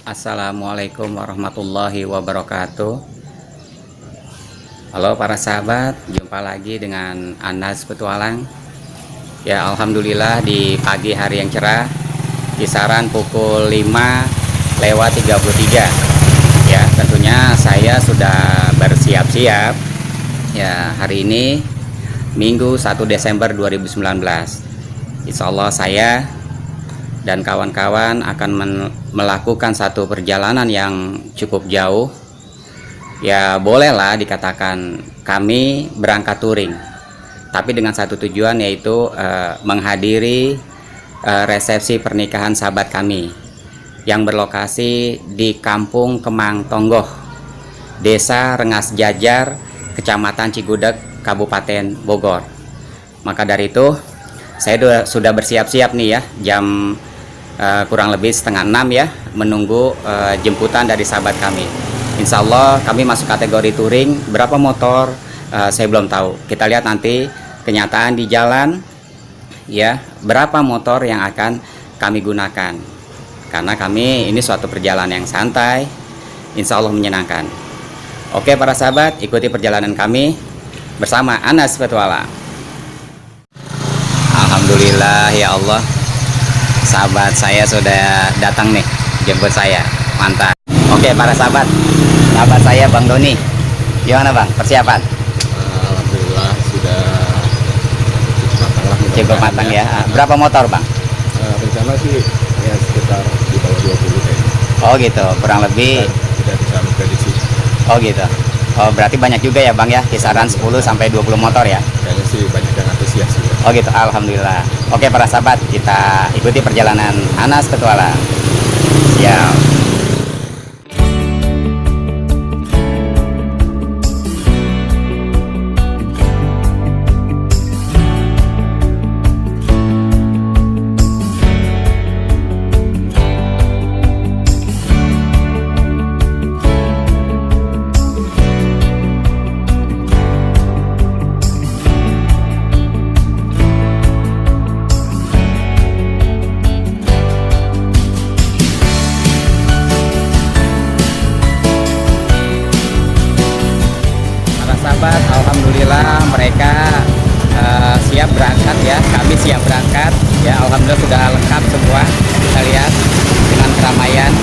Assalamualaikum warahmatullahi wabarakatuh. Halo para sahabat, jumpa lagi dengan Anas Petualang. Ya, alhamdulillah di pagi hari yang cerah, kisaran pukul 5:33. Ya, tentunya saya sudah bersiap-siap. Ya, hari ini Minggu 1 Desember 2019. Insya Allah saya dan kawan-kawan akan melakukan satu perjalanan yang cukup jauh. Ya bolehlah dikatakan kami berangkat touring, tapi dengan satu tujuan, yaitu menghadiri resepsi pernikahan sahabat kami yang berlokasi di Kampung Kemang Tonggoh, Desa Rengas Jajar, Kecamatan Cigudeg, Kabupaten Bogor. Maka dari itu saya sudah bersiap-siap nih ya, jam kurang lebih setengah 6 ya, menunggu jemputan dari sahabat kami. Insya Allah kami masuk kategori touring. Berapa motor saya belum tahu, kita lihat nanti kenyataan di jalan ya, berapa motor yang akan kami gunakan, karena kami ini suatu perjalanan yang santai, insya Allah menyenangkan. Oke para sahabat, ikuti perjalanan kami bersama Anas Petualang. Alhamdulillah ya Allah, sahabat saya sudah datang nih, jemput saya, mantap. Oke para sahabat saya Bang Doni, gimana Bang persiapan? Alhamdulillah sudah Cukup matang ya. Berapa motor Bang? Rencana sih ya sekitar di bawah 20 kayaknya. Oh gitu, kurang lebih. Tidak bisa memprediksi. Oh gitu. Oh berarti banyak juga ya Bang ya, kisaran 10 sampai 20 motor ya? Kayaknya sih banyak yang antusias sih. Oh gitu, alhamdulillah. Oke para sahabat, kita ikuti perjalanan Anas Petualang. Siap. Alhamdulillah mereka siap berangkat ya, kami siap berangkat ya. Alhamdulillah sudah lengkap semua, kita lihat dengan keramaian.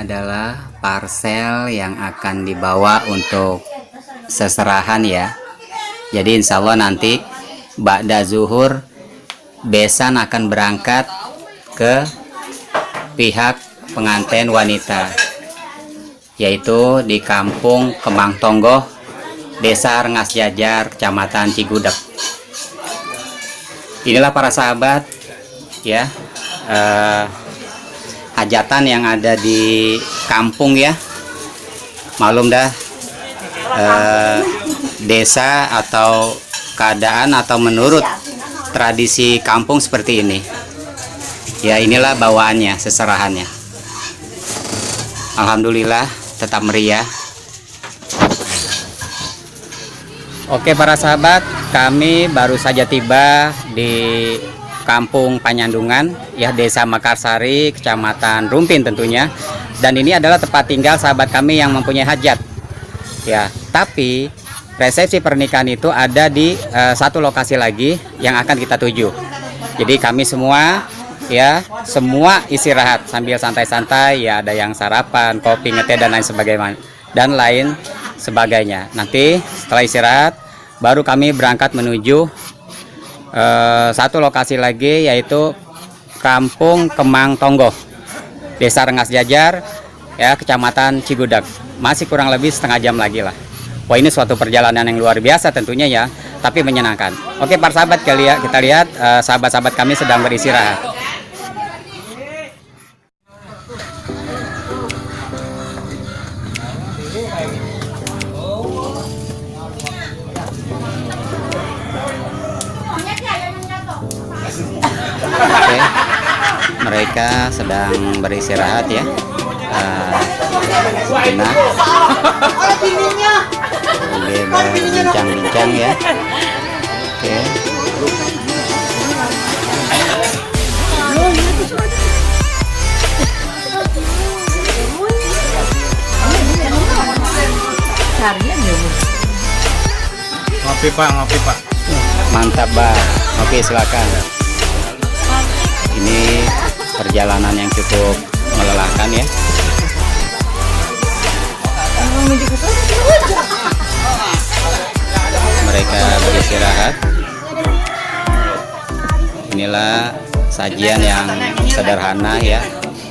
adalah parsel yang akan dibawa untuk seserahan ya. Jadi insya Allah nanti ba'da zuhur besan akan berangkat ke pihak pengantin wanita, yaitu di Kampung Kemang Tonggoh, Desa Rengas Jajar, Kecamatan Cigudeg. Inilah para sahabat ya, hajatan yang ada di kampung ya. Malum dah, desa atau keadaan atau menurut tradisi kampung seperti ini ya. Inilah bawaannya, seserahannya. Alhamdulillah tetap meriah. Oke para sahabat, kami baru saja tiba di Kampung Panyandungan ya, Desa Mekarsari, Kecamatan Rumpin tentunya. Dan ini adalah tempat tinggal sahabat kami yang mempunyai hajat ya. Tapi resepsi pernikahan itu ada di satu lokasi lagi yang akan kita tuju. Jadi kami semua ya, semua istirahat sambil santai-santai ya, ada yang sarapan, kopi, ngeteh dan lain sebagainya. Nanti setelah istirahat baru kami berangkat menuju satu lokasi lagi, yaitu Kampung Kemang Tonggoh, Desa Rengas Jajar ya, Kecamatan Cigudeg. Masih kurang lebih setengah jam lagi lah. Wah, ini suatu perjalanan yang luar biasa tentunya ya, tapi menyenangkan. Oke para sahabat, kita lihat sahabat-sahabat kami sedang beristirahat. Oke, mereka sedang beristirahat ya. Nah, sambil berbincang-bincang ya. Oke. Ngopi Pak. Mantap Bang. Oke, silakan. Ini perjalanan yang cukup melelahkan ya. Mereka beristirahat. Inilah sajian yang sederhana ya.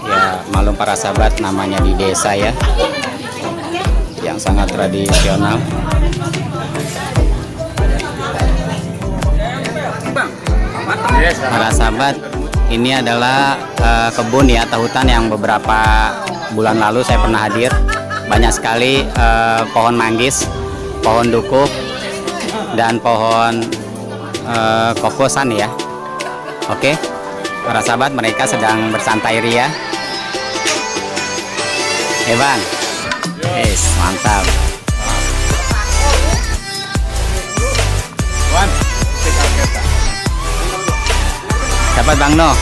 Ya, malum para sahabat, namanya di desa ya, yang sangat tradisional. Para sahabat, ini adalah kebun ya, atau hutan yang beberapa bulan lalu saya pernah hadir. Banyak sekali pohon manggis, pohon dukuh, dan pohon kokosan ya. Oke, para sahabat, mereka sedang bersantai ria. Bang, yes, mantap. Dapat Bang No.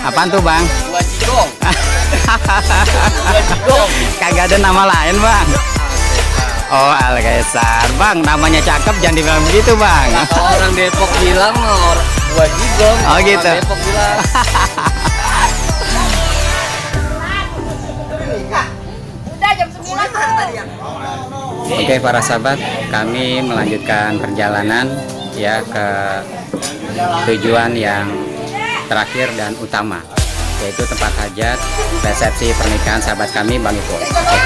Apaan tuh Bang? Dua jigong. Kagak ada nama lain Bang. Oh, Alkaisar Bang, namanya cakep, jangan dibilang begitu Bang. Kalau orang Depok bilang orang dua jigong. Oh gitu. Orang Depok bilang. Oke para sahabat, kami melanjutkan perjalanan ya ke tujuan yang terakhir dan utama, yaitu tempat hajat resepsi pernikahan sahabat kami Bang Ipul. Oke.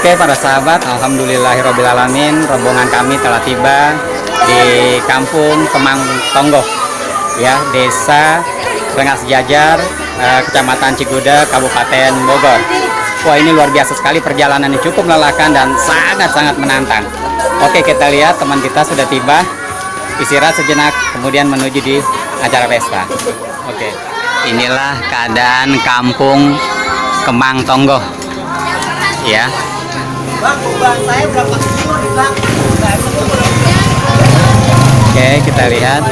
Oke para sahabat, alhamdulillahirobbilalamin, rombongan kami telah tiba di Kampung Kemang Tonggoh, ya, Desa Rengas Jajar, Kecamatan Cigudeg, Kabupaten Bogor. Wah, ini luar biasa sekali, perjalanan ini cukup melelahkan dan sangat-sangat menantang. Oke, kita lihat teman kita sudah tiba, istirahat sejenak, kemudian menuju di acara pesta. Oke, inilah keadaan Kampung Kemang Tonggoh, ya. Oke, kita lihat.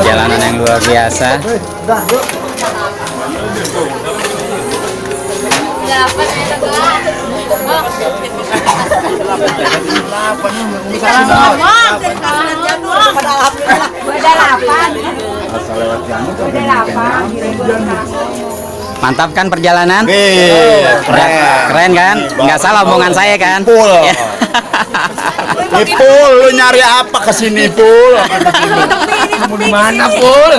Jalanan yang luar biasa. Mantap kan perjalanan? Keren kan? Nggak salah omongan saya kan? Pul. Pul, lu nyari apa kesini Pul? Mau di mana Pul?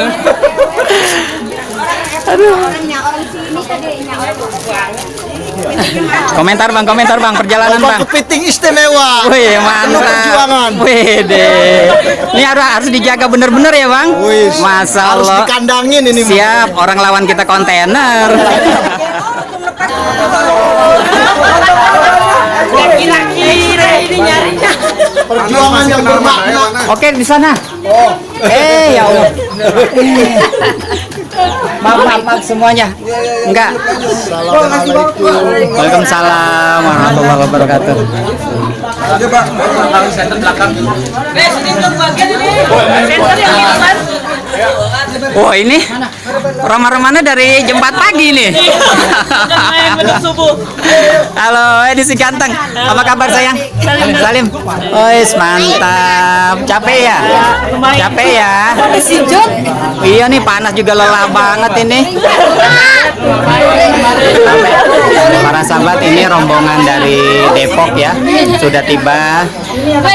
Komentar bang, perjalanan bang. Kepiting istimewa. Wih, Penuh mantap. perjuangan. Wih deh. Ini harus dijaga bener-bener ya bang. Wih, Masya harus Allah. dikandangin ini. Siap, orang lawan kita kontainer. Kira-kira ini nyarinya. Perjuangan yang bermakna. Oke, di sana. Ya Allah. Maaf semuanya. Enggak. Assalamualaikum. Waalaikumsalam warahmatullahi wabarakatuh. Wah, ini ramah-ramahnya dari jam 4 pagi nih. Halo, si ganteng. Apa kabar sayang? Salim. Mantap. Capek ya? Capek ya? Iya nih, panas juga, lelah banget ini. Para sahabat, ini rombongan dari Depok ya, sudah tiba.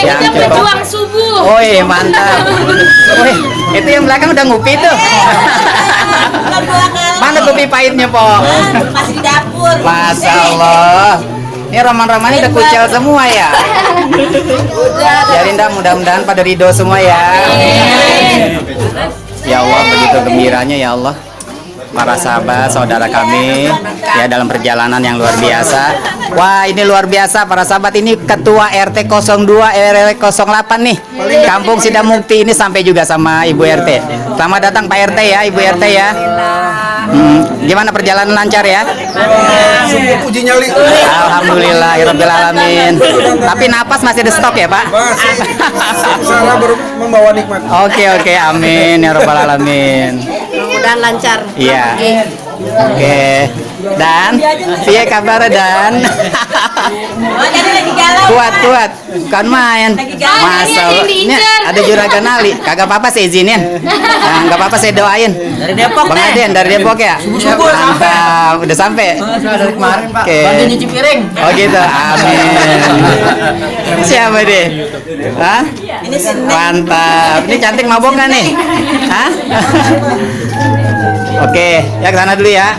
Yang Berjuang subuh. Mantap. Itu yang belakang udah ngopi tuh. Mana kopi pahitnya, Po? Masih di dapur. Masya Allah. Ini roman-romannya udah kucel semua ya. Jadi mudah-mudahan pada ridho semua ya. Ya Allah, begitu gembiranya ya Allah. Para sahabat, saudara kami ya dalam perjalanan yang luar biasa. Wah, ini luar biasa para sahabat, ini Ketua RT 02 RW 08 nih. Kampung Sidamukti ini sampai juga sama Ibu RT. Selamat datang Pak RT ya, Ibu RT ya. Gimana perjalanan, lancar ya? Puji nyali. Alhamdulillahirobbilalamin. Tapi napas masih ada stok ya Pak? Salah membawa nikmat. Oke, amin ya robbal alamin. Mudah-mudahan lancar. Iya. Oke. Dan piye kabar Dan? Jadi lagi galau. Kuat. Bukan main. Masa ini ada juragan Ali. Kagak apa-apa saya izinin. Nah, enggak apa-apa saya doain. Dari Depok. Bang Aden dari Depok ya? Mantap. Udah sampai? Dari kemarin Pak. Oke. Bantu nyuci piring. Oh gitu. Amin. Siapa deh? Hah? Ini sini. Mantap. Ini cantik mabok nggak nih? Hah? Oke, ya ke sana dulu ya.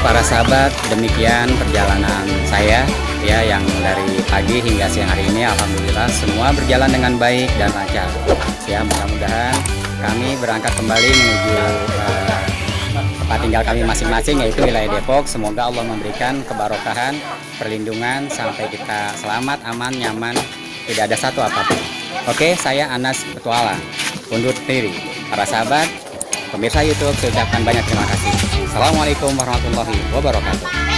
para sahabat, demikian perjalanan saya ya yang dari pagi hingga siang hari ini. Alhamdulillah semua berjalan dengan baik dan lancar. Ya, mudah-mudahan kami berangkat kembali menuju tempat tinggal kami masing-masing, yaitu wilayah Depok. Semoga Allah memberikan kebarokahan, perlindungan sampai kita selamat, aman, nyaman, tidak ada satu apapun. Oke, saya Anas Petualang undur diri. Para sahabat pemirsa YouTube, saya ucapkan banyak terima kasih. Assalamualaikum warahmatullahi wabarakatuh.